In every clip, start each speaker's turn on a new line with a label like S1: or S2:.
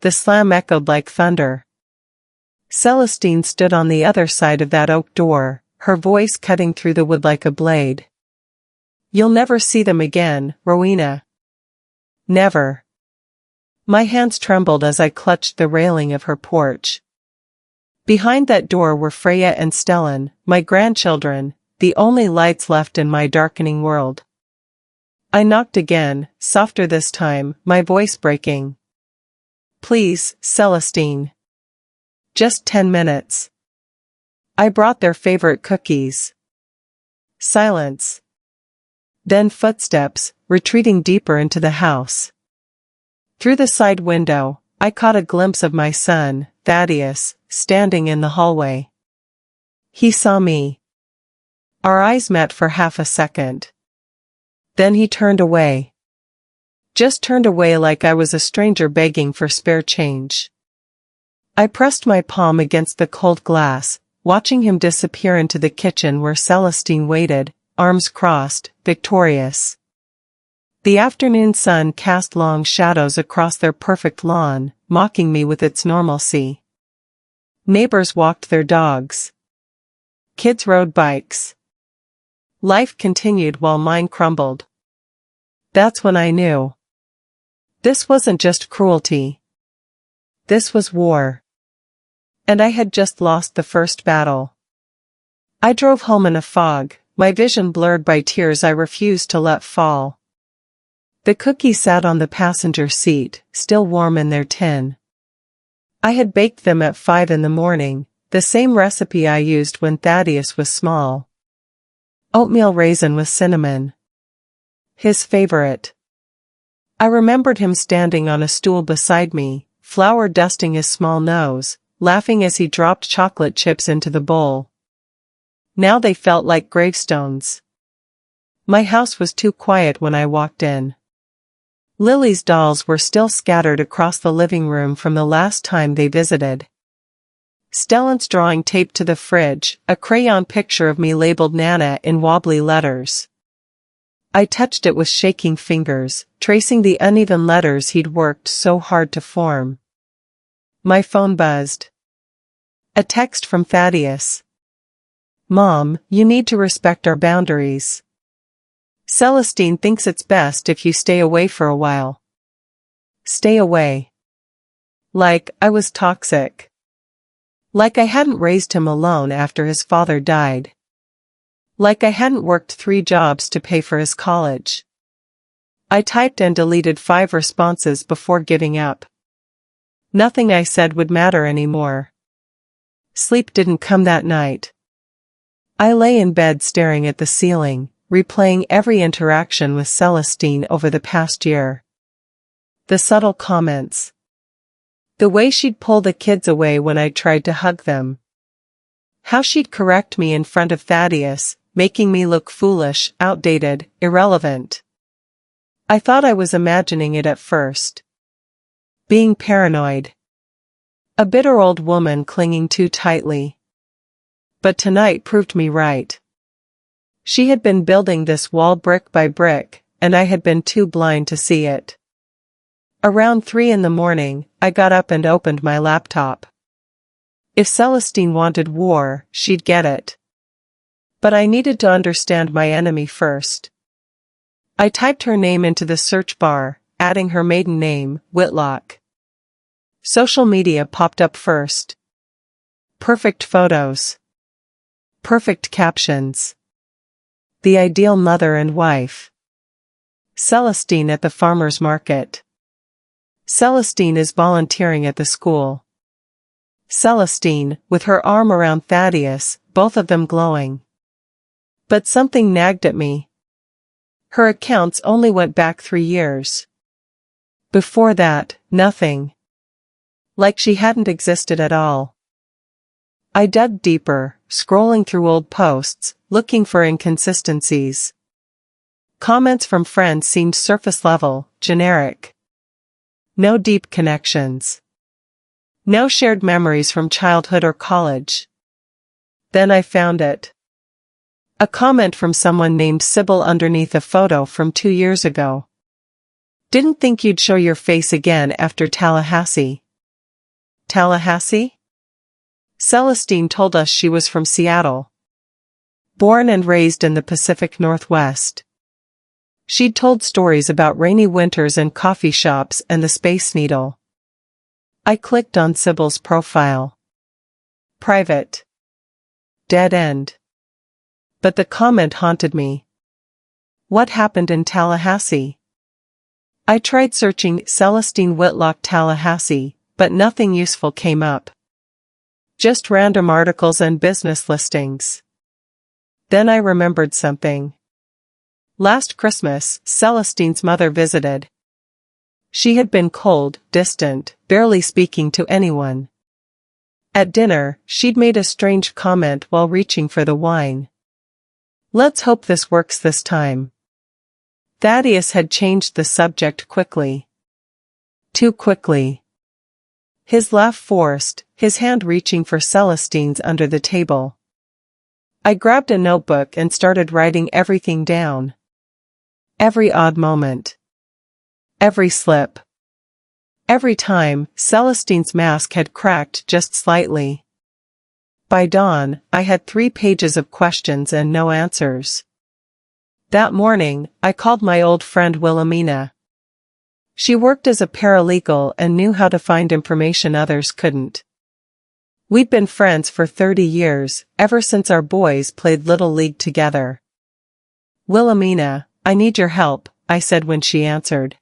S1: The slam echoed like thunder. Celestine stood on the other side of that oak door, her voice cutting through the wood like a blade. "You'll never see them again, Rowena. Never." My hands trembled as I clutched the railing of her porch. Behind that door were Freya and Stellan, my grandchildren, the only lights left in my darkening world. I knocked again, softer this time, my voice breaking. "Please, Celestine. Just 10 minutes. I brought their favorite cookies." Silence. Then footsteps, retreating deeper into the house. Through the side window, I caught a glimpse of my son, Thaddeus, standing in the hallway. He saw me. Our eyes met for half a second. Then he turned away. Just turned away like I was a stranger begging for spare change. I pressed my palm against the cold glass, watching him disappear into the kitchen where Celestine waited, arms crossed, victorious. The afternoon sun cast long shadows across their perfect lawn, mocking me with its normalcy. Neighbors walked their dogs. Kids rode bikes. Life continued while mine crumbled. That's when I knew. This wasn't just cruelty. This was war. And I had just lost the first battle. I drove home in a fog, my vision blurred by tears I refused to let fall. The cookies sat on the passenger seat, still warm in their tin. I had baked them at 5 in the morning, the same recipe I used when Thaddeus was small. Oatmeal raisin with cinnamon. His favorite. I remembered him standing on a stool beside me, flour dusting his small nose, laughing as he dropped chocolate chips into the bowl. Now they felt like gravestones. My house was too quiet when I walked in. Lily's dolls were still scattered across the living room from the last time they visited. Stellan's drawing taped to the fridge, a crayon picture of me labeled Nana in wobbly letters. I touched it with shaking fingers, tracing the uneven letters he'd worked so hard to form. My phone buzzed. A text from Thaddeus. "Mom, you need to respect our boundaries. Celestine thinks it's best if you stay away for a while." Stay away. Like I was toxic. Like I hadn't raised him alone after his father died. Like I hadn't worked 3 jobs to pay for his college. I typed and deleted 5 responses before giving up. Nothing I said would matter anymore. Sleep didn't come that night. I lay in bed staring at the ceiling, replaying every interaction with Celestine over the past year. The subtle comments. The way she'd pull the kids away when I tried to hug them. How she'd correct me in front of Thaddeus, making me look foolish, outdated, irrelevant. I thought I was imagining it at first. Being paranoid. A bitter old woman clinging too tightly. But tonight proved me right. She had been building this wall brick by brick, and I had been too blind to see it. Around 3 in the morning, I got up and opened my laptop. If Celestine wanted war, she'd get it. But I needed to understand my enemy first. I typed her name into the search bar, adding her maiden name, Whitlock. Social media popped up first. Perfect photos. Perfect captions. The ideal mother and wife. Celestine at the farmer's market. Celestine is volunteering at the school. Celestine, with her arm around Thaddeus, both of them glowing. But something nagged at me. Her accounts only went back 3 years. Before that, nothing. Like she hadn't existed at all. I dug deeper, scrolling through old posts, looking for inconsistencies. Comments from friends seemed surface level, generic. No deep connections. No shared memories from childhood or college. Then I found it. A comment from someone named Sybil underneath a photo from 2 years ago. Didn't think you'd show your face again after Tallahassee. Tallahassee? Celestine told us she was from Seattle. Born and raised in the Pacific Northwest. She'd told stories about rainy winters and coffee shops and the Space Needle. I clicked on Sybil's profile. Private. Dead end. But the comment haunted me. What happened in Tallahassee? I tried searching Celestine Whitlock Tallahassee, but nothing useful came up. Just random articles and business listings. Then I remembered something. Last Christmas, Celestine's mother visited. She had been cold, distant, barely speaking to anyone. At dinner, she'd made a strange comment while reaching for the wine. Let's hope this works this time. Thaddeus had changed the subject quickly. Too quickly. His laugh forced, his hand reaching for Celestine's under the table. I grabbed a notebook and started writing everything down. Every odd moment. Every slip. Every time, Celestine's mask had cracked just slightly. By dawn, I had 3 pages of questions and no answers. That morning, I called my old friend Wilhelmina. She worked as a paralegal and knew how to find information others couldn't. We'd been friends for 30 years, ever since our boys played Little League together. Wilhelmina, I need your help, I said when she answered.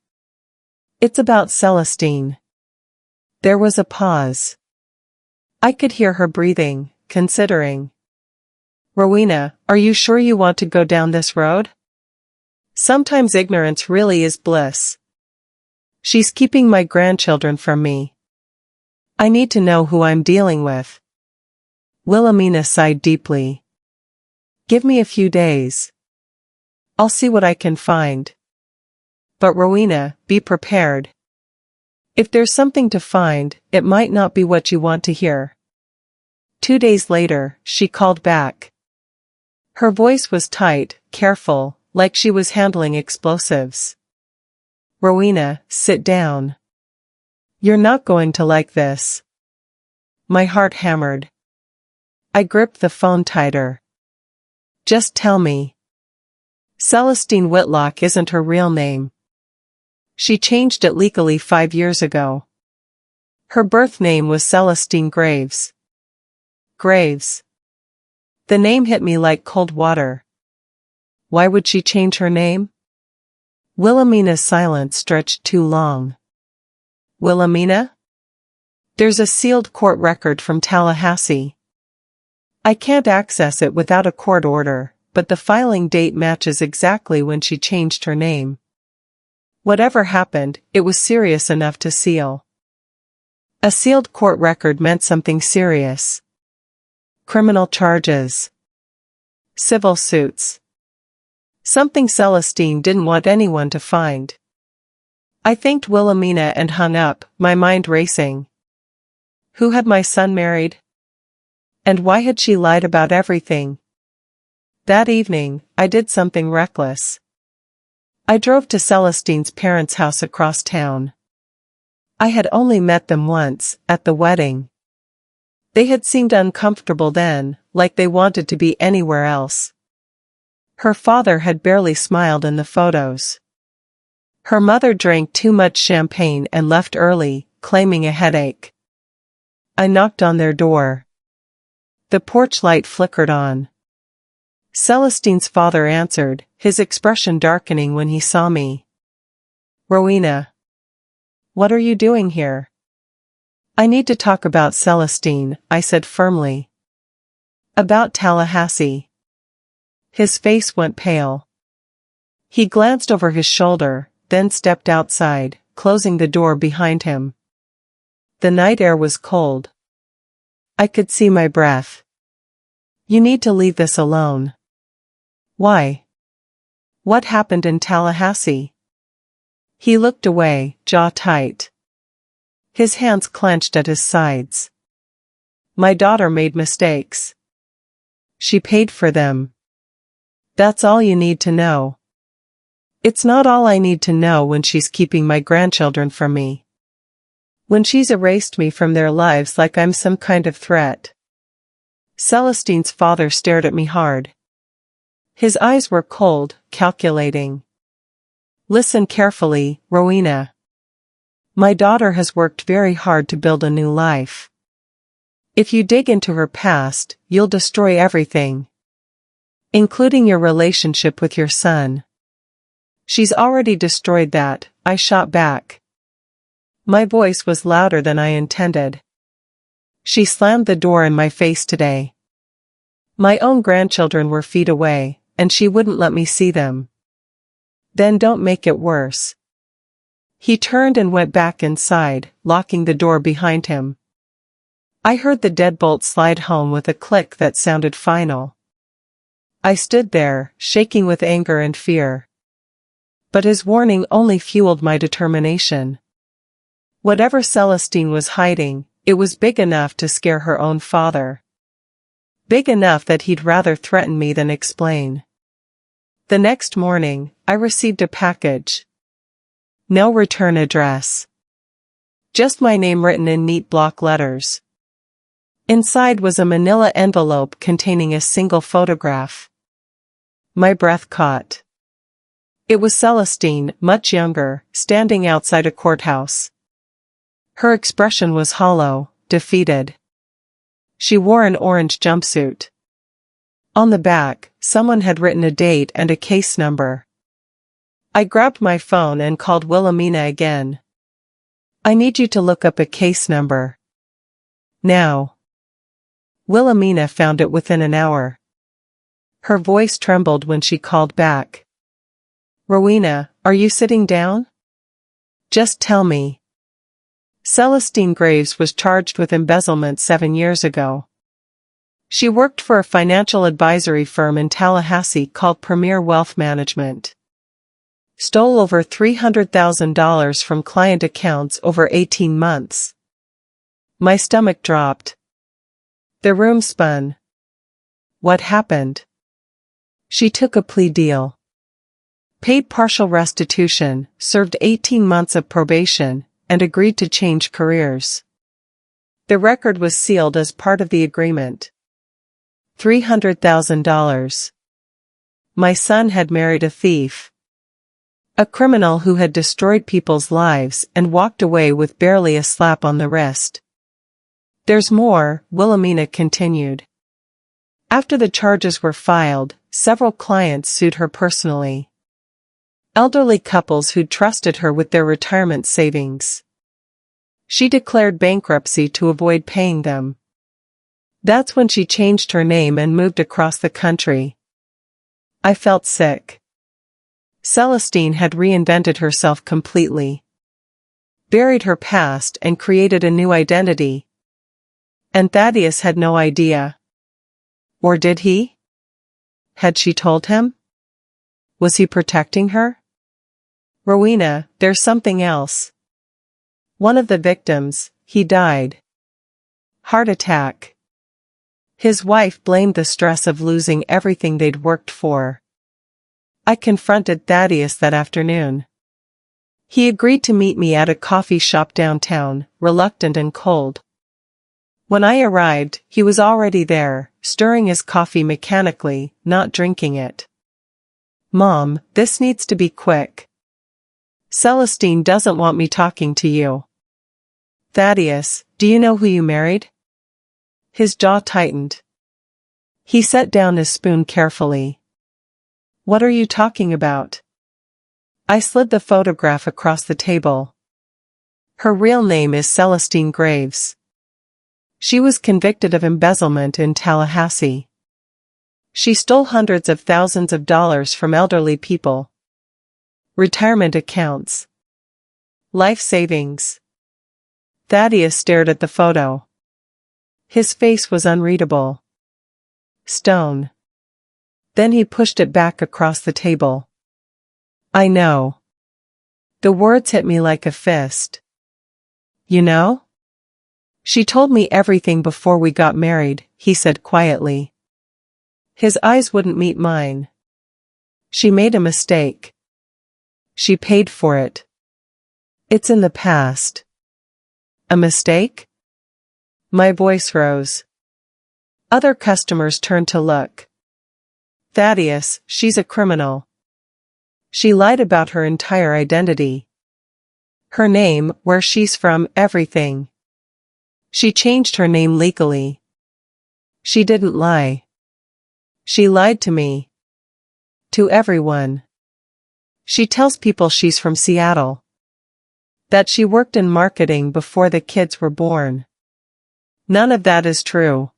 S1: It's about Celestine. There was a pause. I could hear her breathing, considering. Rowena, are you sure you want to go down this road? Sometimes ignorance really is bliss. She's keeping my grandchildren from me. I need to know who I'm dealing with. Wilhelmina sighed deeply. Give me a few days. I'll see what I can find. But Rowena, be prepared. If there's something to find, it might not be what you want to hear. 2 days later, she called back. Her voice was tight, careful, like she was handling explosives. Rowena, sit down. You're not going to like this. My heart hammered. I gripped the phone tighter. Just tell me. Celestine Whitlock isn't her real name. She changed it legally 5 years ago. Her birth name was Celestine Graves. Graves. The name hit me like cold water. Why would she change her name? Wilhelmina's silence stretched too long. Wilhelmina? There's a sealed court record from Tallahassee. I can't access it without a court order, but the filing date matches exactly when she changed her name. Whatever happened, it was serious enough to seal. A sealed court record meant something serious. Criminal charges. Civil suits. Something Celestine didn't want anyone to find. I thanked Wilhelmina and hung up, my mind racing. Who had my son married? And why had she lied about everything? That evening, I did something reckless. I drove to Celestine's parents' house across town. I had only met them once, at the wedding. They had seemed uncomfortable then, like they wanted to be anywhere else. Her father had barely smiled in the photos. Her mother drank too much champagne and left early, claiming a headache. I knocked on their door. The porch light flickered on. Celestine's father answered, his expression darkening when he saw me. Rowena. What are you doing here? I need to talk about Celestine, I said firmly. About Tallahassee. His face went pale. He glanced over his shoulder, then stepped outside, closing the door behind him. The night air was cold. I could see my breath. You need to leave this alone. Why? What happened in Tallahassee? He looked away, jaw tight. His hands clenched at his sides. My daughter made mistakes. She paid for them. That's all you need to know. It's not all I need to know when she's keeping my grandchildren from me. When she's erased me from their lives like I'm some kind of threat. Celestine's father stared at me hard. His eyes were cold, calculating. Listen carefully, Rowena. My daughter has worked very hard to build a new life. If you dig into her past, you'll destroy everything. Including your relationship with your son. She's already destroyed that, I shot back. My voice was louder than I intended. She slammed the door in my face today. My own grandchildren were feet away, and she wouldn't let me see them. Then don't make it worse. He turned and went back inside, locking the door behind him. I heard the deadbolt slide home with a click that sounded final. I stood there, shaking with anger and fear. But his warning only fueled my determination. Whatever Celestine was hiding, it was big enough to scare her own father. Big enough that he'd rather threaten me than explain. The next morning, I received a package. No return address. Just my name written in neat block letters. Inside was a manila envelope containing a single photograph. My breath caught. It was Celestine, much younger, standing outside a courthouse. Her expression was hollow, defeated. She wore an orange jumpsuit. On the back, someone had written a date and a case number. I grabbed my phone and called Wilhelmina again. I need you to look up a case number. Now. Wilhelmina found it within an hour. Her voice trembled when she called back. Rowena, are you sitting down? Just tell me. Celestine Graves was charged with embezzlement 7 years ago. She worked for a financial advisory firm in Tallahassee called Premier Wealth Management. Stole over $300,000 from client accounts over 18 months. My stomach dropped. The room spun. What happened? She took a plea deal. Paid partial restitution, served 18 months of probation, and agreed to change careers. The record was sealed as part of the agreement. $300,000. My son had married a thief. A criminal who had destroyed people's lives and walked away with barely a slap on the wrist. There's more, Wilhelmina continued. After the charges were filed, several clients sued her personally. Elderly couples who'd trusted her with their retirement savings. She declared bankruptcy to avoid paying them. That's when she changed her name and moved across the country. I felt sick. Celestine had reinvented herself completely. Buried her past and created a new identity. And Thaddeus had no idea. Or did he? Had she told him? Was he protecting her? Rowena, there's something else. One of the victims, he died. Heart attack. His wife blamed the stress of losing everything they'd worked for. I confronted Thaddeus that afternoon. He agreed to meet me at a coffee shop downtown, reluctant and cold. When I arrived, he was already there, stirring his coffee mechanically, not drinking it. Mom, this needs to be quick. Celestine doesn't want me talking to you. Thaddeus, do you know who you married? His jaw tightened. He set down his spoon carefully. What are you talking about? I slid the photograph across the table. Her real name is Celestine Graves. She was convicted of embezzlement in Tallahassee. She stole hundreds of thousands of dollars from elderly people. Retirement accounts. Life savings. Thaddeus stared at the photo. His face was unreadable. Stone. Then he pushed it back across the table. I know. The words hit me like a fist. You know? She told me everything before we got married, he said quietly. His eyes wouldn't meet mine. She made a mistake. She paid for it. It's in the past. A mistake? My voice rose. Other customers turned to look. Thaddeus, she's a criminal. She lied about her entire identity. Her name, where she's from, everything. She changed her name legally. She didn't lie. She lied to me. To everyone. She tells people she's from Seattle. That she worked in marketing before the kids were born. None of that is true.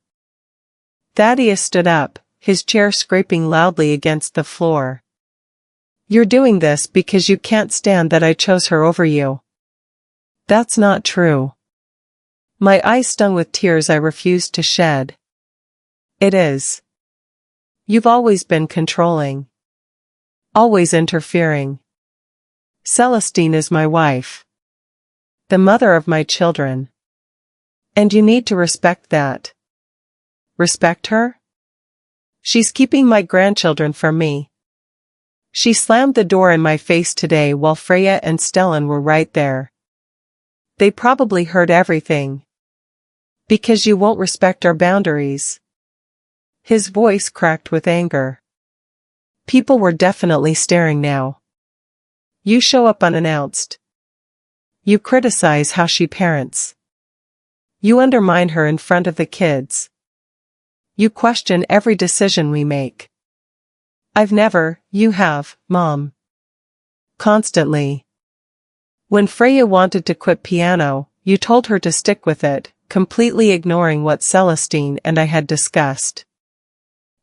S1: Thaddeus stood up, his chair scraping loudly against the floor. You're doing this because you can't stand that I chose her over you. That's not true. My eyes stung with tears I refused to shed. It is. You've always been controlling. Always interfering. Celestine is my wife. The mother of my children. And you need to respect that. Respect her? She's keeping my grandchildren from me. She slammed the door in my face today while Freya and Stellan were right there. They probably heard everything. Because you won't respect our boundaries. His voice cracked with anger. People were definitely staring now. You show up unannounced. You criticize how she parents. You undermine her in front of the kids. You question every decision we make. I've never, you have, Mom. Constantly. When Freya wanted to quit piano, you told her to stick with it, completely ignoring what Celestine and I had discussed.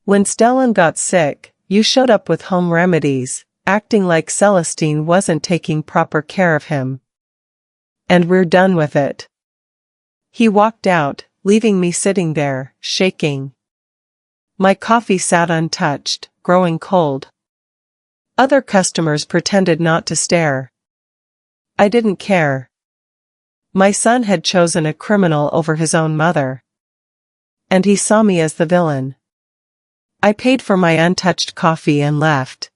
S1: When Stellan got sick, you showed up with home remedies, acting like Celestine wasn't taking proper care of him. And we're done with it. He walked out, leaving me sitting there, shaking. My coffee sat untouched, growing cold. Other customers pretended not to stare. I didn't care. My son had chosen a criminal over his own mother. And he saw me as the villain. I paid for my untouched coffee and left.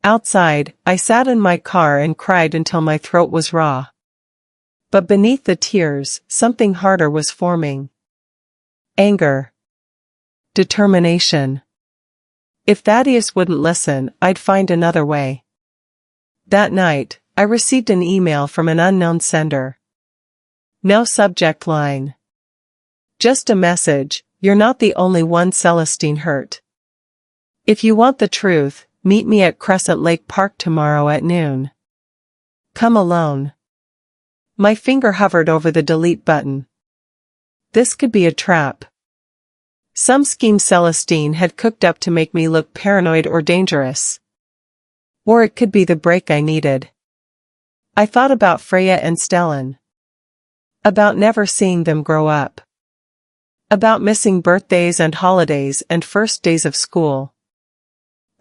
S1: Outside, I sat in my car and cried until my throat was raw. But beneath the tears, something harder was forming. Anger. Determination. If Thaddeus wouldn't listen, I'd find another way. That night, I received an email from an unknown sender. No subject line. Just a message, you're not the only one Celestine hurt. If you want the truth, meet me at Crescent Lake Park tomorrow at noon. Come alone. My finger hovered over the delete button. This could be a trap. Some scheme Celestine had cooked up to make me look paranoid or dangerous. Or it could be the break I needed. I thought about Freya and Stellan. About never seeing them grow up. About missing birthdays and holidays and first days of school.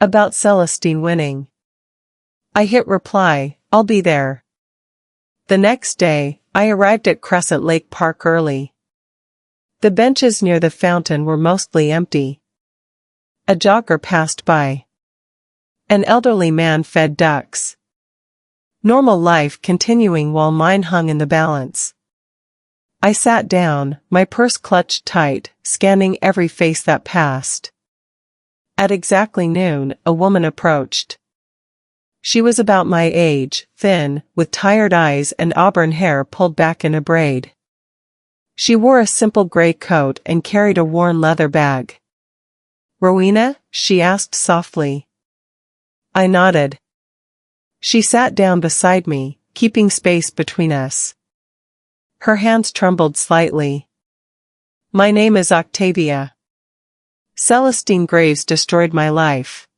S1: About Celestine winning. I hit reply, I'll be there. The next day, I arrived at Crescent Lake Park early. The benches near the fountain were mostly empty. A jogger passed by. An elderly man fed ducks. Normal life continuing while mine hung in the balance. I sat down, my purse clutched tight, scanning every face that passed. At exactly noon, a woman approached. She was about my age, thin, with tired eyes and auburn hair pulled back in a braid. She wore a simple gray coat and carried a worn leather bag. Rowena? She asked softly. I nodded. She sat down beside me, keeping space between us. Her hands trembled slightly. My name is Octavia. Celestine Graves destroyed my life.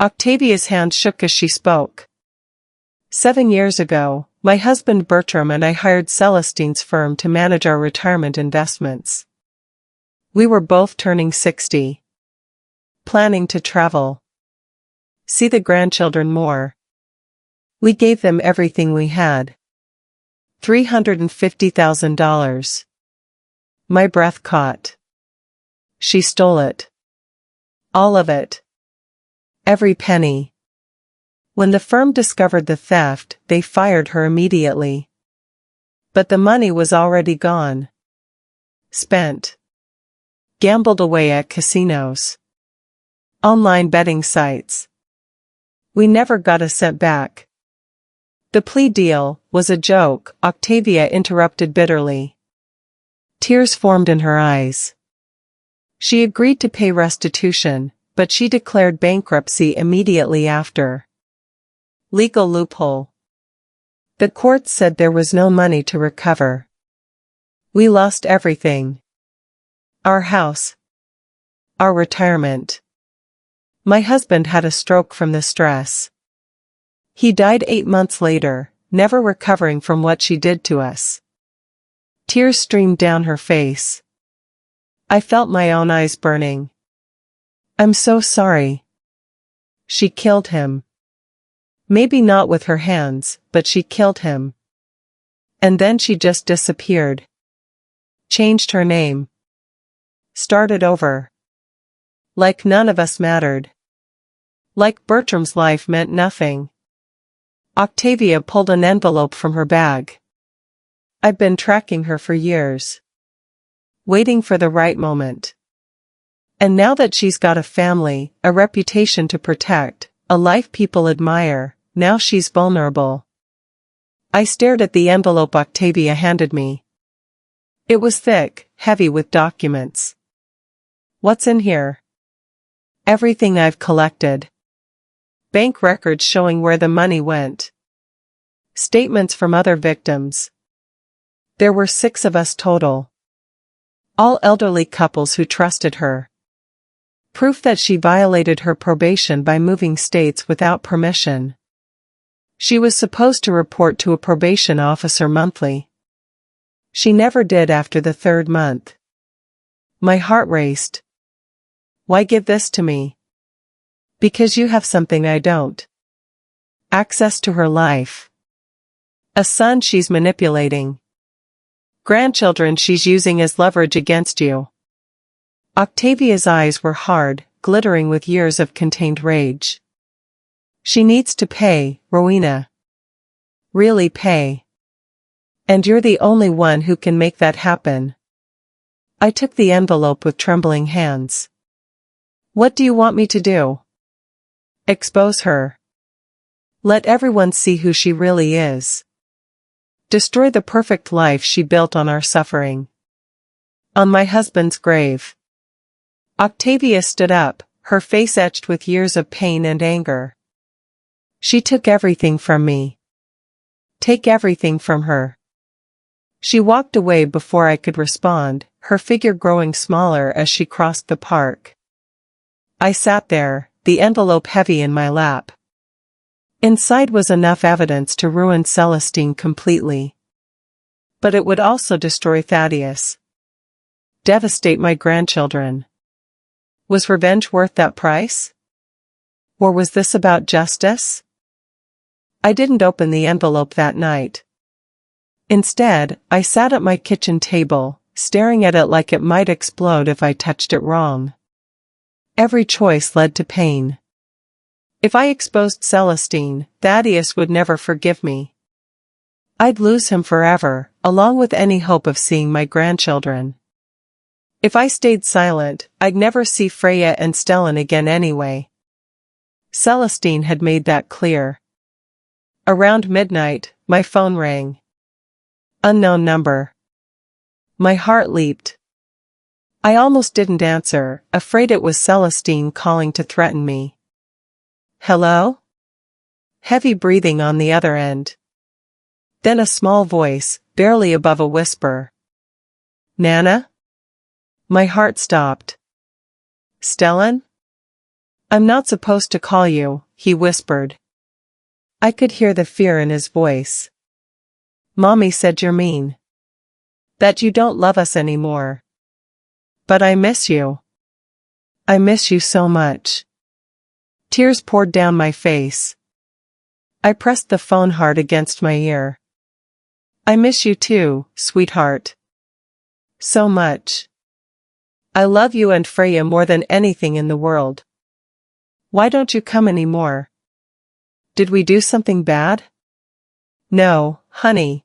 S1: Octavia's hand shook as she spoke. 7 years ago, my husband Bertram and I hired Celestine's firm to manage our retirement investments. We were both turning 60. Planning to travel. See the grandchildren more. We gave them everything we had. $350,000. My breath caught. She stole it. All of it. Every penny. When the firm discovered the theft, they fired her immediately. But the money was already gone. Spent. Gambled away at casinos. Online betting sites. We never got a cent back. The plea deal was a joke, Octavia interrupted bitterly. Tears formed in her eyes. She agreed to pay restitution, but she declared bankruptcy immediately after. Legal loophole. The courts said there was no money to recover. We lost everything. Our house. Our retirement. My husband had a stroke from the stress. He died 8 months later, never recovering from what she did to us. Tears streamed down her face. I felt my own eyes burning. I'm so sorry. She killed him. Maybe not with her hands, but she killed him. And then she just disappeared. Changed her name. Started over. Like none of us mattered. Like Bertram's life meant nothing. Octavia pulled an envelope from her bag. I've been tracking her for years. Waiting for the right moment. And now that she's got a family, a reputation to protect, a life people admire, now she's vulnerable. I stared at the envelope Octavia handed me. It was thick, heavy with documents. What's in here? Everything I've collected. Bank records showing where the money went. Statements from other victims. There were 6 of us total. All elderly couples who trusted her. Proof that she violated her probation by moving states without permission. She was supposed to report to a probation officer monthly. She never did after the 3rd month. My heart raced. Why give this to me? Because you have something I don't. Access to her life. A son she's manipulating. Grandchildren she's using as leverage against you. Octavia's eyes were hard, glittering with years of contained rage. She needs to pay, Rowena. Really pay. And you're the only one who can make that happen. I took the envelope with trembling hands. What do you want me to do? Expose her. Let everyone see who she really is. Destroy the perfect life she built on our suffering. On my husband's grave. Octavia stood up, her face etched with years of pain and anger. She took everything from me. Take everything from her. She walked away before I could respond, her figure growing smaller as she crossed the park. I sat there, the envelope heavy in my lap. Inside was enough evidence to ruin Celestine completely. But it would also destroy Thaddeus. Devastate my grandchildren. Was revenge worth that price? Or was this about justice? I didn't open the envelope that night. Instead, I sat at my kitchen table, staring at it like it might explode if I touched it wrong. Every choice led to pain. If I exposed Celestine, Thaddeus would never forgive me. I'd lose him forever, along with any hope of seeing my grandchildren. If I stayed silent, I'd never see Freya and Stellan again anyway. Celestine had made that clear. Around midnight, my phone rang. Unknown number. My heart leaped. I almost didn't answer, afraid it was Celestine calling to threaten me. Hello? Heavy breathing on the other end. Then a small voice, barely above a whisper. Nana? My heart stopped. Stellan? I'm not supposed to call you, he whispered. I could hear the fear in his voice. Mommy said you're mean. That you don't love us anymore. But I miss you. I miss you so much. Tears poured down my face. I pressed the phone hard against my ear. I miss you too, sweetheart. So much. I love you and Freya more than anything in the world. Why don't you come anymore? Did we do something bad? No, honey.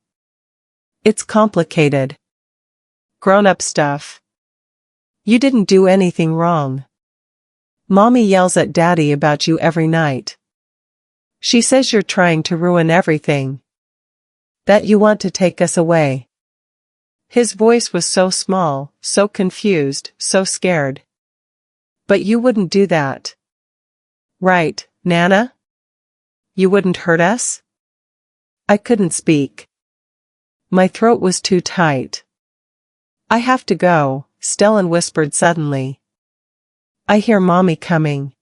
S1: It's complicated. Grown-up stuff. You didn't do anything wrong. Mommy yells at Daddy about you every night. She says you're trying to ruin everything. That you want to take us away. His voice was so small, so confused, so scared. But you wouldn't do that. Right, Nana? You wouldn't hurt us? I couldn't speak. My throat was too tight. I have to go, Stellan whispered suddenly. I hear Mommy coming.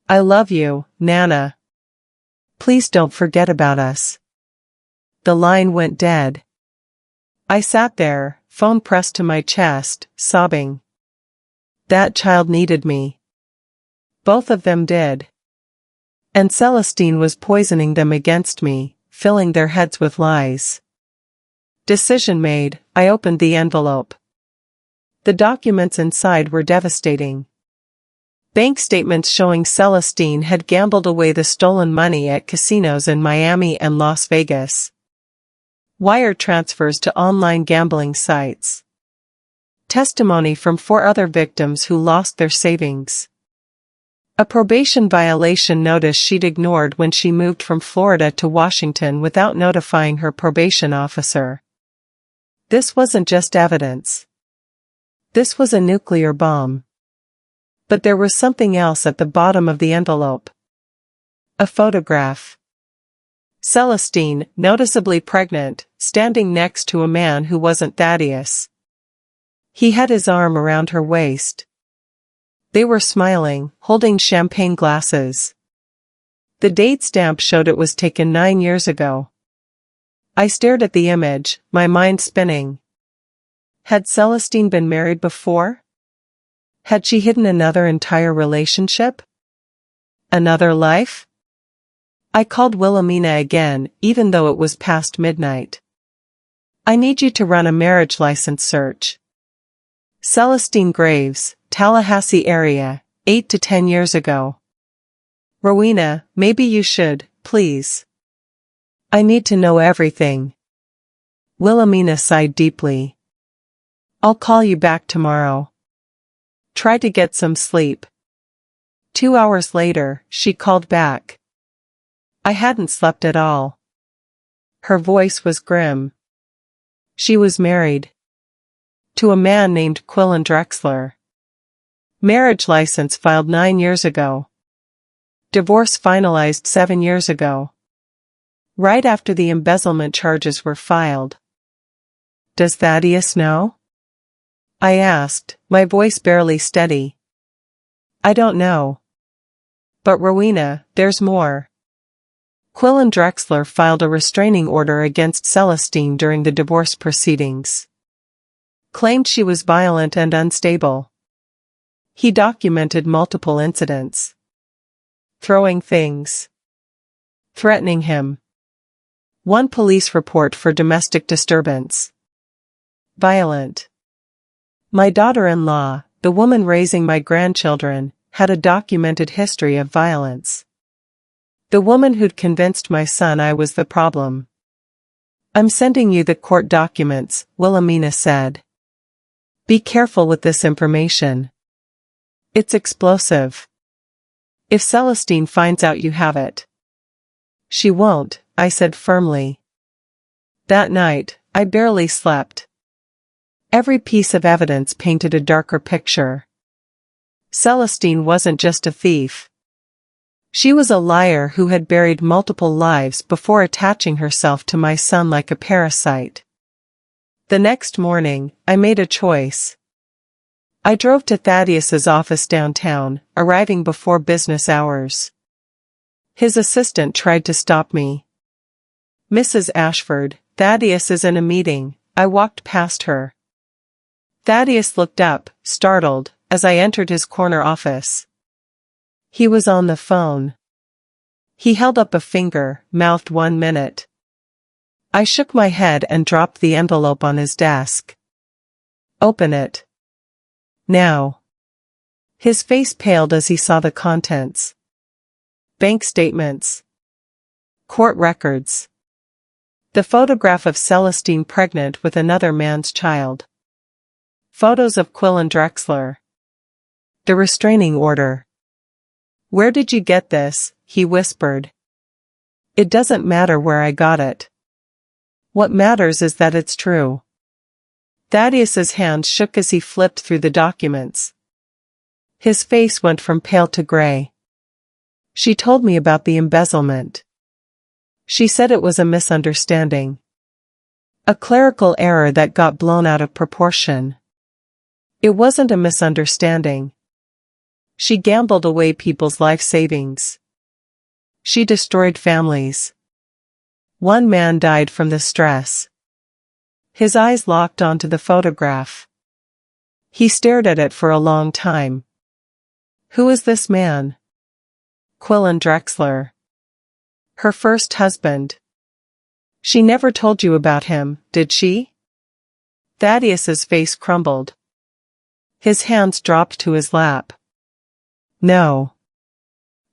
S1: I love you, Nana. Please don't forget about us. The line went dead. I sat there, phone pressed to my chest, sobbing. That child needed me. Both of them did. And Celestine was poisoning them against me, filling their heads with lies. Decision made, I opened the envelope. The documents inside were devastating. Bank statements showing Celestine had gambled away the stolen money at casinos in Miami and Las Vegas. Wire transfers to online gambling sites. Testimony from 4 other victims who lost their savings. A probation violation notice she'd ignored when she moved from Florida to Washington without notifying her probation officer. This wasn't just evidence. This was a nuclear bomb. But there was something else at the bottom of the envelope. A photograph. Celestine, noticeably pregnant, standing next to a man who wasn't Thaddeus. He had his arm around her waist. They were smiling, holding champagne glasses. The date stamp showed it was taken 9 years ago. I stared at the image, my mind spinning. Had Celestine been married before? Had she hidden another entire relationship? Another life? I called Wilhelmina again, even though it was past midnight. I need you to run a marriage license search. Celestine Graves, Tallahassee area, 8 to 10 years ago. Rowena, maybe you should, please. I need to know everything. Wilhelmina sighed deeply. I'll call you back tomorrow. Try to get some sleep. 2 hours later, she called back. I hadn't slept at all. Her voice was grim. She was married. To a man named Quillen Drexler. Marriage license filed 9 years ago. Divorce finalized 7 years ago. Right after the embezzlement charges were filed. Does Thaddeus know? I asked, my voice barely steady. I don't know. But Rowena, there's more. Quillen Drexler filed a restraining order against Celestine during the divorce proceedings. Claimed she was violent and unstable. He documented multiple incidents. Throwing things. Threatening him. One police report for domestic disturbance. Violent. My daughter-in-law, the woman raising my grandchildren, had a documented history of violence. The woman who'd convinced my son I was the problem. I'm sending you the court documents, Wilhelmina said. Be careful with this information. It's explosive. If Celestine finds out you have it. She won't, I said firmly. That night, I barely slept. Every piece of evidence painted a darker picture. Celestine wasn't just a thief. She was a liar who had buried multiple lives before attaching herself to my son like a parasite. The next morning, I made a choice. I drove to Thaddeus's office downtown, arriving before business hours. His assistant tried to stop me. Mrs. Ashford, Thaddeus is in a meeting. I walked past her. Thaddeus looked up, startled, as I entered his corner office. He was on the phone. He held up a finger, mouthed 1 minute. I shook my head and dropped the envelope on his desk. Open it. Now. His face paled as he saw the contents. Bank statements. Court records. The photograph of Celestine pregnant with another man's child. Photos of Quillen Drexler. The restraining order. "Where did you get this?" he whispered. "It doesn't matter where I got it. What matters is that it's true." Thaddeus's hand shook as he flipped through the documents. His face went from pale to gray. "She told me about the embezzlement. She said it was a misunderstanding. A clerical error that got blown out of proportion. It wasn't a misunderstanding. She gambled away people's life savings. She destroyed families. One man died from the stress." His eyes locked onto the photograph. He stared at it for a long time. "Who is this man?" "Quillen Drexler. Her first husband." "She never told you about him, did she?" Thaddeus's face crumbled. His hands dropped to his lap. "No.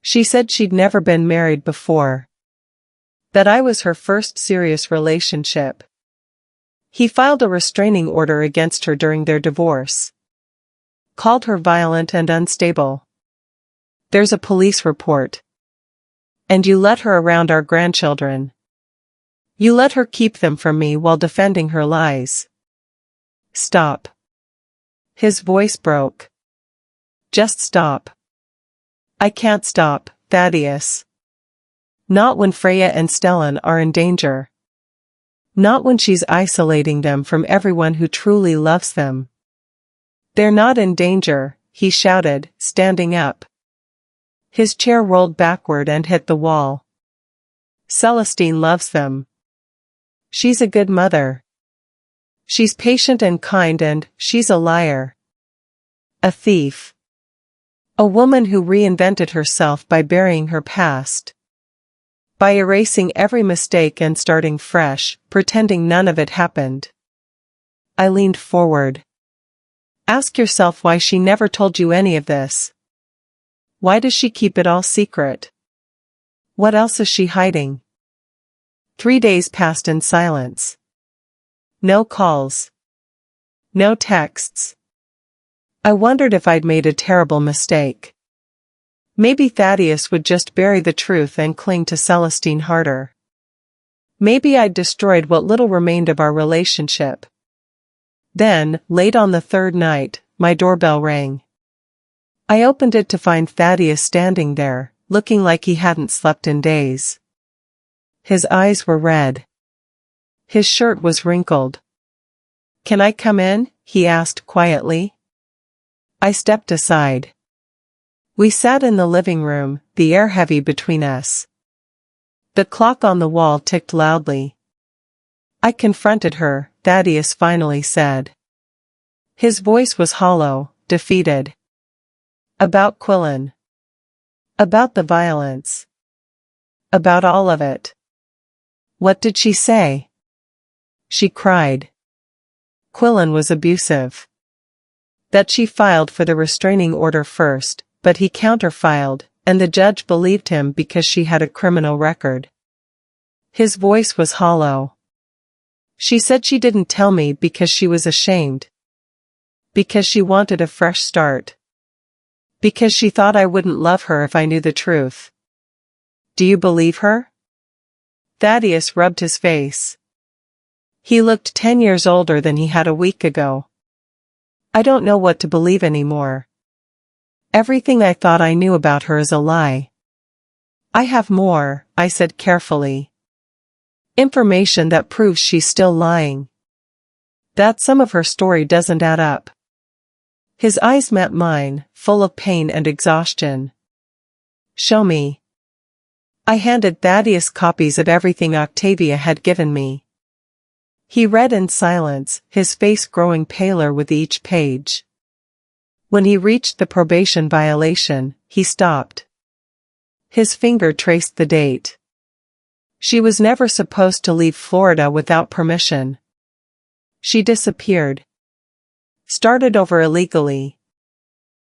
S1: She said she'd never been married before. That I was her first serious relationship. He filed a restraining order against her during their divorce. Called her violent and unstable. There's a police report. And you let her around our grandchildren. You let her keep them from me while defending her lies. Stop." His voice broke. "Just stop." "I can't stop, Thaddeus. Not when Freya and Stellan are in danger. Not when she's isolating them from everyone who truly loves them." "They're not in danger," he shouted, standing up. His chair rolled backward and hit the wall. "Celestine loves them. She's a good mother. She's patient and kind, and she's a liar. A thief. A woman who reinvented herself by burying her past. By erasing every mistake and starting fresh, pretending none of it happened." I leaned forward. "Ask yourself why she never told you any of this. Why does she keep it all secret? What else is she hiding?" 3 days passed in silence. No calls. No texts. I wondered if I'd made a terrible mistake. Maybe Thaddeus would just bury the truth and cling to Celestine harder. Maybe I'd destroyed what little remained of our relationship. Then, late on the third night, my doorbell rang. I opened it to find Thaddeus standing there, looking like he hadn't slept in days. His eyes were red. His shirt was wrinkled. "Can I come in?" he asked quietly. I stepped aside. We sat in the living room, the air heavy between us. The clock on the wall ticked loudly. "I confronted her," Thaddeus finally said. His voice was hollow, defeated. "About Quillen. About the violence. About all of it." "What did she say?" "She cried. Quillen was abusive. That she filed for the restraining order first, but he counterfiled, and the judge believed him because she had a criminal record." His voice was hollow. "She said she didn't tell me because she was ashamed. Because she wanted a fresh start. Because she thought I wouldn't love her if I knew the truth." "Do you believe her?" Thaddeus rubbed his face. He looked 10 years older than he had a week ago. "I don't know what to believe anymore. Everything I thought I knew about her is a lie." "I have more," I said carefully. "Information that proves she's still lying. That some of her story doesn't add up." His eyes met mine, full of pain and exhaustion. "Show me." I handed Thaddeus copies of everything Octavia had given me. He read in silence, his face growing paler with each page. When he reached the probation violation, he stopped. His finger traced the date. She was never supposed to leave Florida without permission. She disappeared. Started over illegally.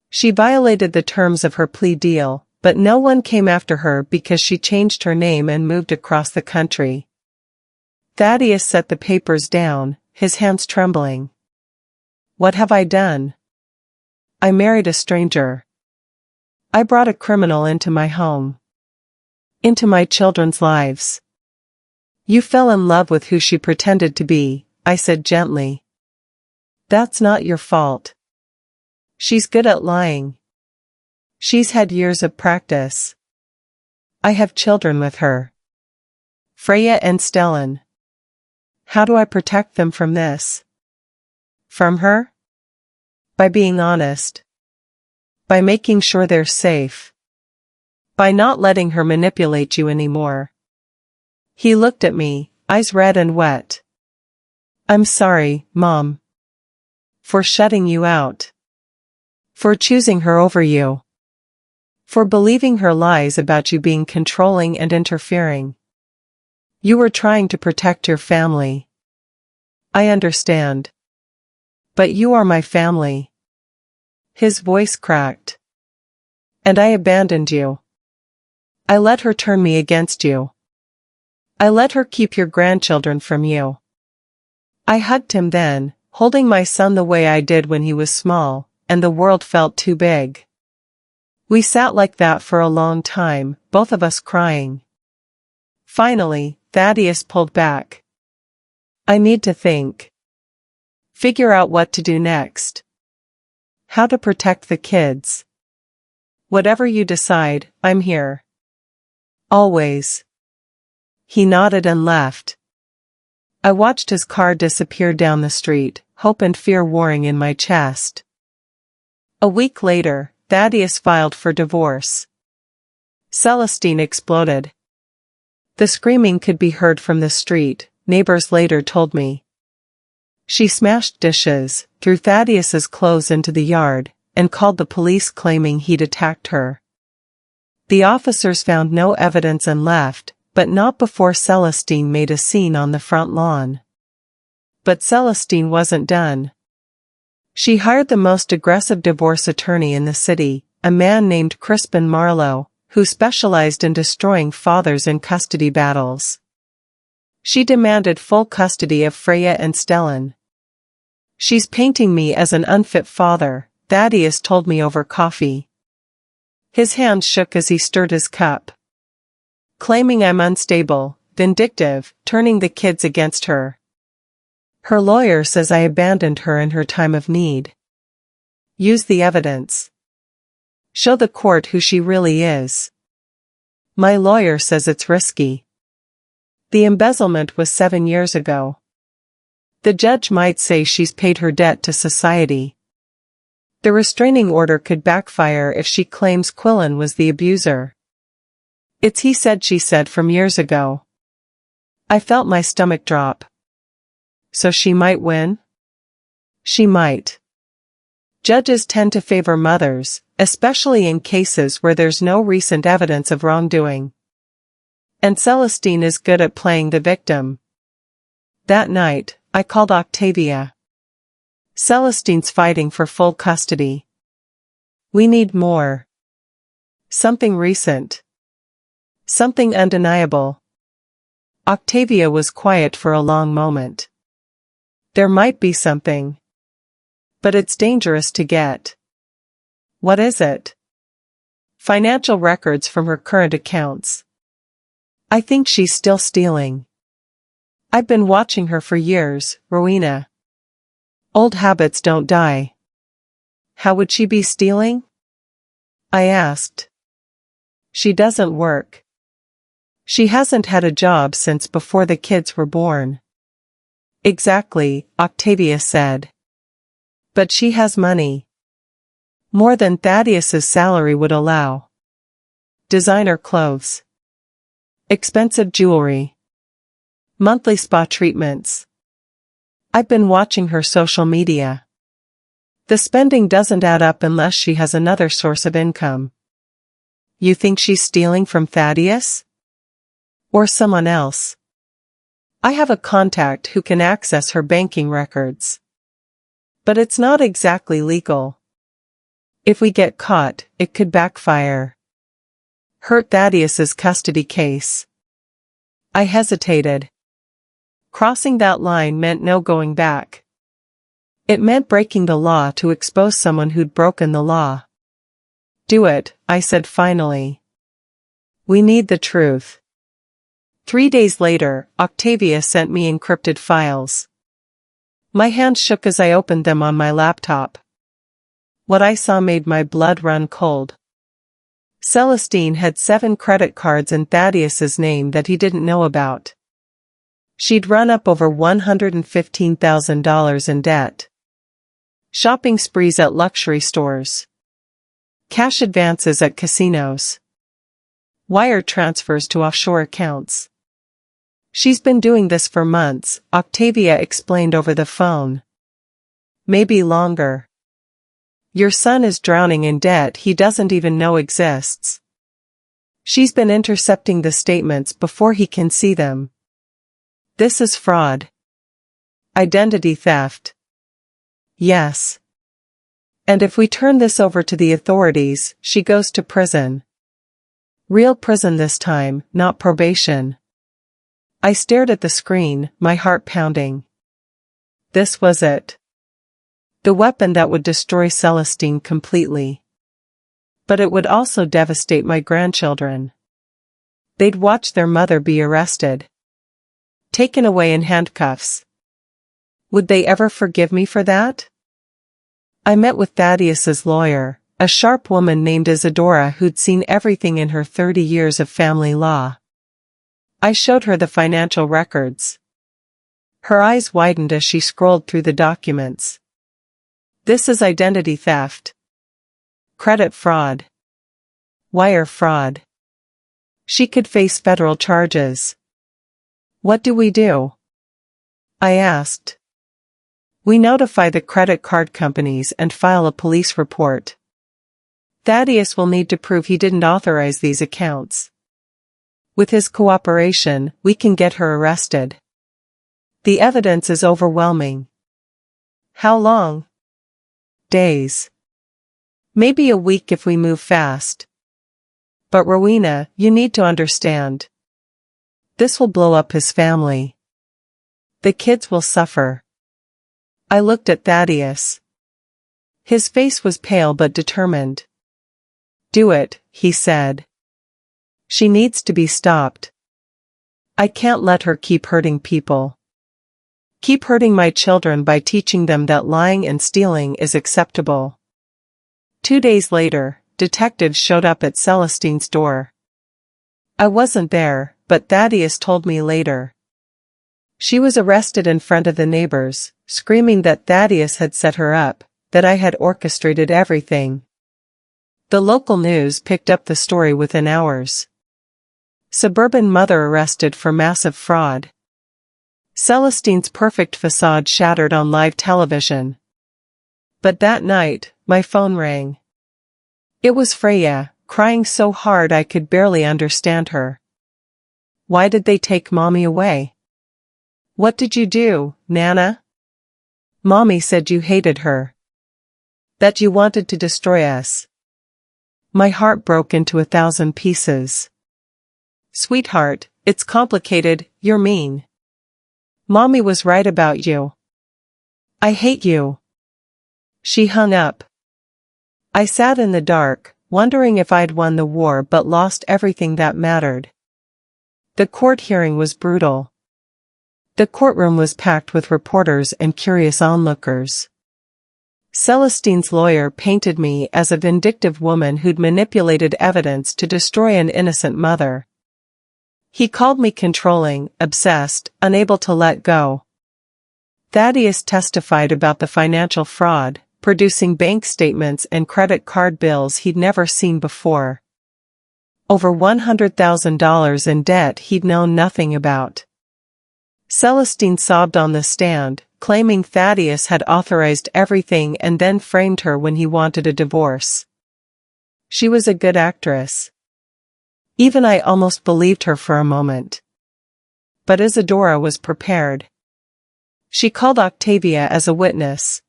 S1: She violated the terms of her plea deal, but no one came after her because she changed her name and moved across the country. Thaddeus set the papers down, his hands trembling. What have I done? I married a stranger. I brought a criminal into my home. Into my children's lives. You fell in love with who she pretended to be, I said gently. That's not your fault. She's good at lying. She's had years of practice. I have children with her. Freya and Stellan. How do I protect them from this? From her? By being honest. By making sure they're safe. By not letting her manipulate you anymore. He looked at me, eyes red and wet. I'm sorry, Mom. For shutting you out. For choosing her over you. For believing her lies about you being controlling and interfering. You were trying to protect your family. I understand. But you are my family. His voice cracked. And I abandoned you. I let her turn me against you. I let her keep your grandchildren from you. I hugged him then, holding my son the way I did when he was small, and the world felt too big. We sat like that for a long time, both of us crying. Finally, Thaddeus pulled back. I need to think. Figure out what to do next. How to protect the kids. Whatever you decide, I'm here. Always. He nodded and left. I watched his car disappear down the street, hope and fear warring in my chest. A week later, Thaddeus filed for divorce. Celestine exploded. The screaming could be heard from the street, neighbors later told me. She smashed dishes, threw Thaddeus's clothes into the yard, and called the police claiming he'd attacked her. The officers found no evidence and left, but not before Celestine made a scene on the front lawn. But Celestine wasn't done. She hired the most aggressive divorce attorney in the city, a man named Crispin Marlowe, who specialized in destroying fathers in custody battles. She demanded full custody of Freya and Stellan. She's painting me as an unfit father, Thaddeus told me over coffee. His hands shook as he stirred his cup. Claiming I'm unstable, vindictive, turning the kids against her. Her lawyer says I abandoned her in her time of need. Use the evidence. Show the court who she really is. My lawyer says it's risky. The embezzlement was 7 years ago. The judge might say she's paid her debt to society. The restraining order could backfire if she claims Quillen was the abuser. It's he said she said from years ago. I felt my stomach drop. So she might win? She might. Judges tend to favor mothers, especially in cases where there's no recent evidence of wrongdoing. And Celestine is good at playing the victim. That night, I called Octavia. Celestine's fighting for full custody. We need more. Something recent. Something undeniable. Octavia was quiet for a long moment. There might be something. But it's dangerous to get. What is it? Financial records from her current accounts. I think she's still stealing. I've been watching her for years, Rowena. Old habits don't die. How would she be stealing? I asked. She doesn't work. She hasn't had a job since before the kids were born. Exactly, Octavia said. But she has money. More than Thaddeus's salary would allow. Designer clothes. Expensive jewelry. Monthly spa treatments. I've been watching her social media. The spending doesn't add up unless she has another source of income. You think she's stealing from Thaddeus? Or someone else? I have a contact who can access her banking records. But it's not exactly legal. If we get caught, it could backfire. Hurt Thaddeus's custody case. I hesitated. Crossing that line meant no going back. It meant breaking the law to expose someone who'd broken the law. Do it, I said finally. We need the truth. 3 days later, Octavia sent me encrypted files. My hands shook as I opened them on my laptop. What I saw made my blood run cold. Celestine had 7 credit cards in Thaddeus's name that he didn't know about. She'd run up over $115,000 in debt. Shopping sprees at luxury stores. Cash advances at casinos. Wire transfers to offshore accounts. She's been doing this for months, Octavia explained over the phone. Maybe longer. Your son is drowning in debt he doesn't even know exists. She's been intercepting the statements before he can see them. This is fraud. Identity theft. Yes. And if we turn this over to the authorities, she goes to prison. Real prison this time, not probation. I stared at the screen, my heart pounding. This was it. The weapon that would destroy Celestine completely. But it would also devastate my grandchildren. They'd watch their mother be arrested. Taken away in handcuffs. Would they ever forgive me for that? I met with Thaddeus's lawyer, a sharp woman named Isadora who'd seen everything in her 30 years of family law. I showed her the financial records. Her eyes widened as she scrolled through the documents. This is identity theft. Credit fraud. Wire fraud. She could face federal charges. What do we do? I asked. We notify the credit card companies and file a police report. Thaddeus will need to prove he didn't authorize these accounts. With his cooperation, we can get her arrested. The evidence is overwhelming. How long? Days. Maybe a week if we move fast. But Rowena, you need to understand. This will blow up his family. The kids will suffer. I looked at Thaddeus. His face was pale but determined. Do it, he said. She needs to be stopped. I can't let her keep hurting people. Keep hurting my children by teaching them that lying and stealing is acceptable. 2 days later, detectives showed up at Celestine's door. I wasn't there, but Thaddeus told me later. She was arrested in front of the neighbors, screaming that Thaddeus had set her up, that I had orchestrated everything. The local news picked up the story within hours. Suburban mother arrested for massive fraud. Celestine's perfect facade shattered on live television. But that night, my phone rang. It was Freya, crying so hard I could barely understand her. Why did they take Mommy away? What did you do, Nana? Mommy said you hated her. That you wanted to destroy us. My heart broke into 1,000 pieces. Sweetheart, it's complicated, you're mean. Mommy was right about you. I hate you. She hung up. I sat in the dark, wondering if I'd won the war but lost everything that mattered. The court hearing was brutal. The courtroom was packed with reporters and curious onlookers. Celestine's lawyer painted me as a vindictive woman who'd manipulated evidence to destroy an innocent mother. He called me controlling, obsessed, unable to let go. Thaddeus testified about the financial fraud, producing bank statements and credit card bills he'd never seen before. Over $100,000 in debt he'd known nothing about. Celestine sobbed on the stand, claiming Thaddeus had authorized everything and then framed her when he wanted a divorce. She was a good actress. Even I almost believed her for a moment. But Isadora was prepared. She called Octavia as a witness.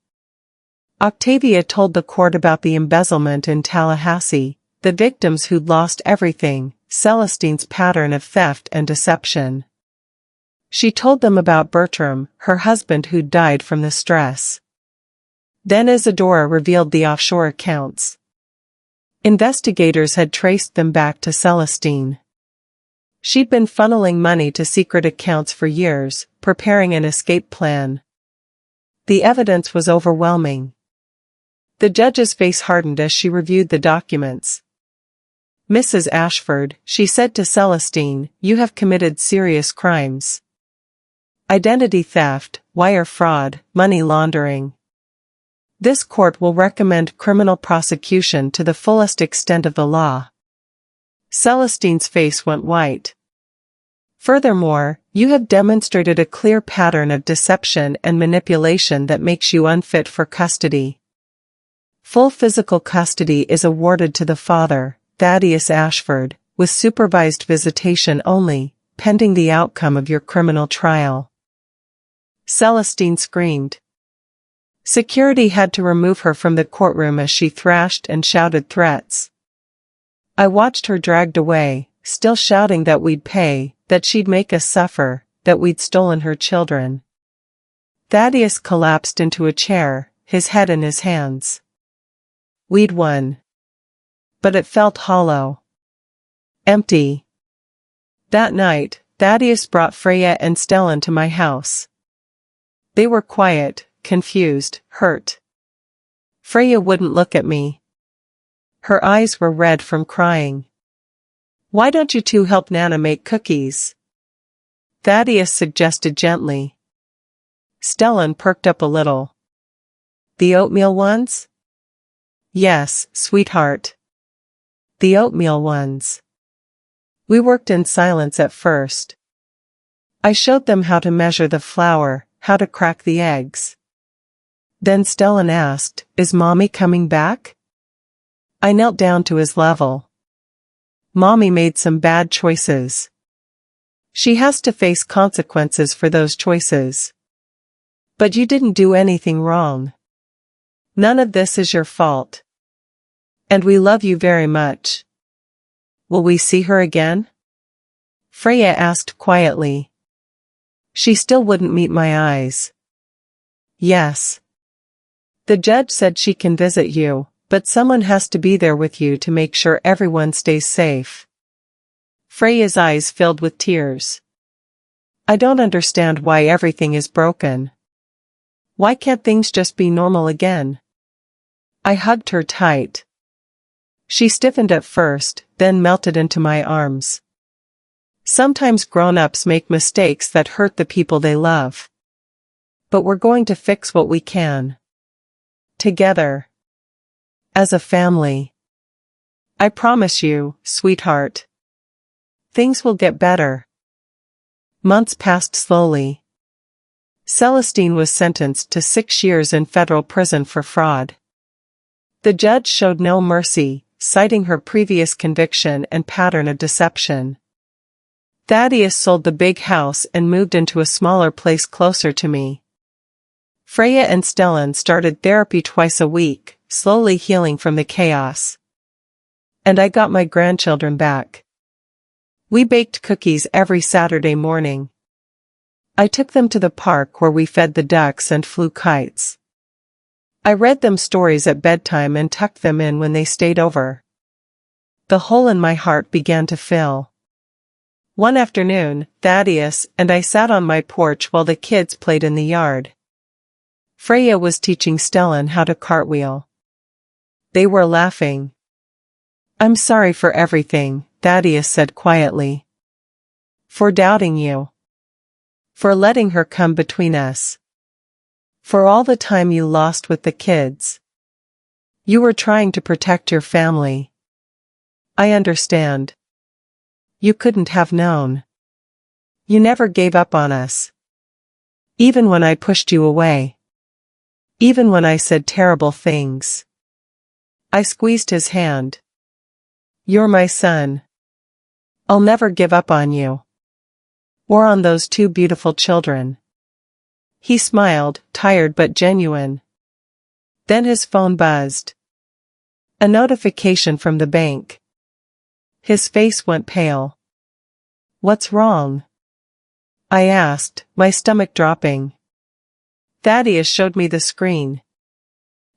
S1: Octavia told the court about the embezzlement in Tallahassee, the victims who'd lost everything, Celestine's pattern of theft and deception. She told them about Bertram, her husband who'd died from the stress. Then Isadora revealed the offshore accounts. Investigators had traced them back to Celestine. She'd been funneling money to secret accounts for years, preparing an escape plan. The evidence was overwhelming. The judge's face hardened as she reviewed the documents. "Mrs. Ashford," she said to Celestine, "you have committed serious crimes. Identity theft, wire fraud, money laundering. This court will recommend criminal prosecution to the fullest extent of the law." Celestine's face went white. "Furthermore, you have demonstrated a clear pattern of deception and manipulation that makes you unfit for custody. Full physical custody is awarded to the father, Thaddeus Ashford, with supervised visitation only, pending the outcome of your criminal trial." Celestine screamed. Security had to remove her from the courtroom as she thrashed and shouted threats. I watched her dragged away, still shouting that we'd pay, that she'd make us suffer, that we'd stolen her children. Thaddeus collapsed into a chair, his head in his hands. We'd won. But it felt hollow. Empty. That night, Thaddeus brought Freya and Stellan to my house. They were quiet, confused, hurt. Freya wouldn't look at me. Her eyes were red from crying. "Why don't you two help Nana make cookies?" Thaddeus suggested gently. Stellan perked up a little. "The oatmeal ones?" "Yes, sweetheart. The oatmeal ones." We worked in silence at first. I showed them how to measure the flour, how to crack the eggs. Then Stellan asked, "Is Mommy coming back?" I knelt down to his level. "Mommy made some bad choices. She has to face consequences for those choices. But you didn't do anything wrong. None of this is your fault. And we love you very much." "Will we see her again?" Freya asked quietly. She still wouldn't meet my eyes. "Yes. The judge said she can visit you, but someone has to be there with you to make sure everyone stays safe." Freya's eyes filled with tears. "I don't understand why everything is broken. Why can't things just be normal again?" I hugged her tight. She stiffened at first, then melted into my arms. Sometimes grown-ups make mistakes that hurt the people they love. But we're going to fix what we can. Together. As a family. I promise you, sweetheart. Things will get better. Months passed slowly. Celestine was sentenced to 6 years in federal prison for fraud. The judge showed no mercy, citing her previous conviction and pattern of deception. Thaddeus sold the big house and moved into a smaller place closer to me. Freya and Stellan started therapy twice a week, slowly healing from the chaos. And I got my grandchildren back. We baked cookies every Saturday morning. I took them to the park where we fed the ducks and flew kites. I read them stories at bedtime and tucked them in when they stayed over. The hole in my heart began to fill. One afternoon, Thaddeus and I sat on my porch while the kids played in the yard. Freya was teaching Stellan how to cartwheel. They were laughing. "I'm sorry for everything," Thaddeus said quietly. "For doubting you. For letting her come between us. For all the time you lost with the kids. You were trying to protect your family. I understand. You couldn't have known. You never gave up on us. Even when I pushed you away. Even when I said terrible things." I squeezed his hand. "You're my son. I'll never give up on you. Or on those 2 beautiful children." He smiled, tired but genuine. Then his phone buzzed. A notification from the bank. His face went pale. "What's wrong?" I asked, my stomach dropping. Thaddeus showed me the screen.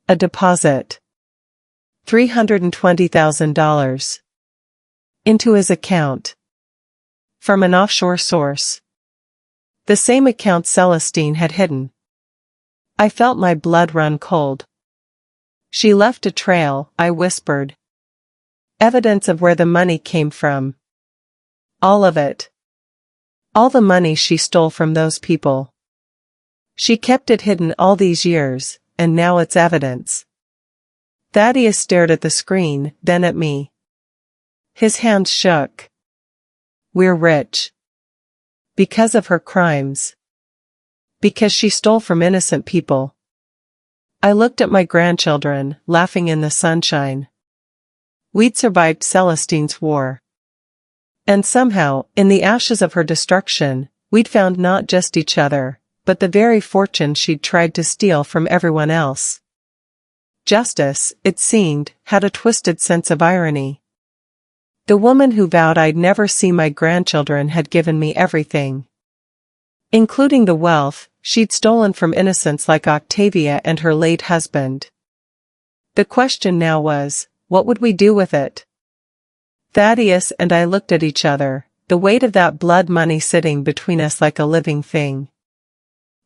S1: A deposit. $320,000. Into his account. From an offshore source. The same account Celestine had hidden. I felt my blood run cold. She left a trail, I whispered. Evidence of where the money came from. All of it. All the money she stole from those people. She kept it hidden all these years, and now it's evidence. Thaddeus stared at the screen, then at me. His hands shook. We're rich. Because of her crimes. Because she stole from innocent people. I looked at my grandchildren, laughing in the sunshine. We'd survived Celestine's war. And somehow, in the ashes of her destruction, we'd found not just each other, but the very fortune she'd tried to steal from everyone else. Justice, it seemed, had a twisted sense of irony. The woman who vowed I'd never see my grandchildren had given me everything. Including the wealth she'd stolen from innocents like Octavia and her late husband. The question now was, what would we do with it? Thaddeus and I looked at each other, the weight of that blood money sitting between us like a living thing.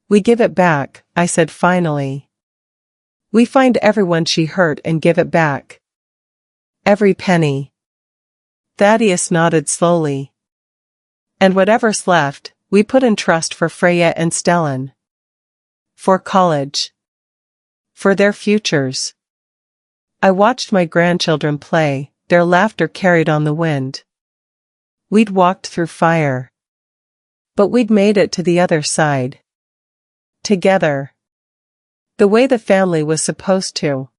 S1: We give it back, I said finally. We find everyone she hurt and give it back. Every penny. Thaddeus nodded slowly. And whatever's left, we put in trust for Freya and Stellan. For college. For their futures. I watched my grandchildren play, their laughter carried on the wind. We'd walked through fire. But we'd made it to the other side. Together. The way the family was supposed to.